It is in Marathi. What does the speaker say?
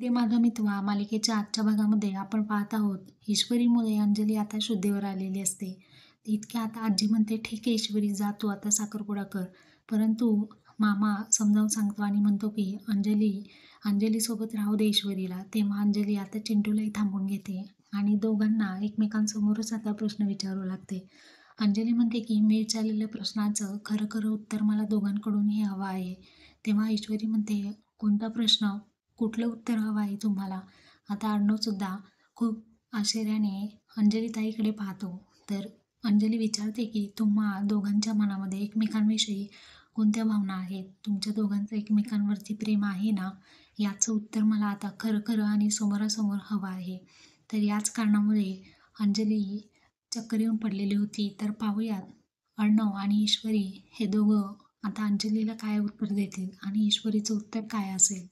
रे माझा मितवा मालिकेच्या आजच्या भागामध्ये आपण पाहत आहोत. ईश्वरीमुळे अंजली आता शुद्धीवर आलेली असते. इतक्या आता आजी म्हणते, ठीक आहे ईश्वरी, जा तू आता साखरपुडा कर. परंतु मामा समजावून सांगतो आणि म्हणतो की अंजलीसोबत राहू दे ईश्वरीला. तेव्हा अंजली आता चिंटूलाही थांबून घेते आणि दोघांना एकमेकांसमोरच आता प्रश्न विचारू लागते. अंजली म्हणते की मी विचारलेल्या प्रश्नाचं खरं खरं उत्तर मला दोघांकडूनही हवं आहे. तेव्हा ईश्वरी म्हणते, कोणता प्रश्न, कुठलं उत्तर हवं आहे तुम्हाला? आता अर्णवसुद्धा खूप आश्चर्याने अंजलीताईकडे पाहतो. तर अंजली विचारते की तुम्हा दोघांच्या मनामध्ये एकमेकांविषयी कोणत्या भावना आहेत? तुमच्या दोघांचं एकमेकांवरती प्रेम आहे ना? याचं उत्तर मला आता खरं खरं आणि समोरासमोर हवं आहे. तर याच कारणामुळे अंजली चक्कर येऊन पडलेली होती. तर पाहूयात अर्णव आणि ईश्वरी हे दोघं आता अंजलीला काय उत्तर देतील आणि ईश्वरीचं उत्तर काय असेल.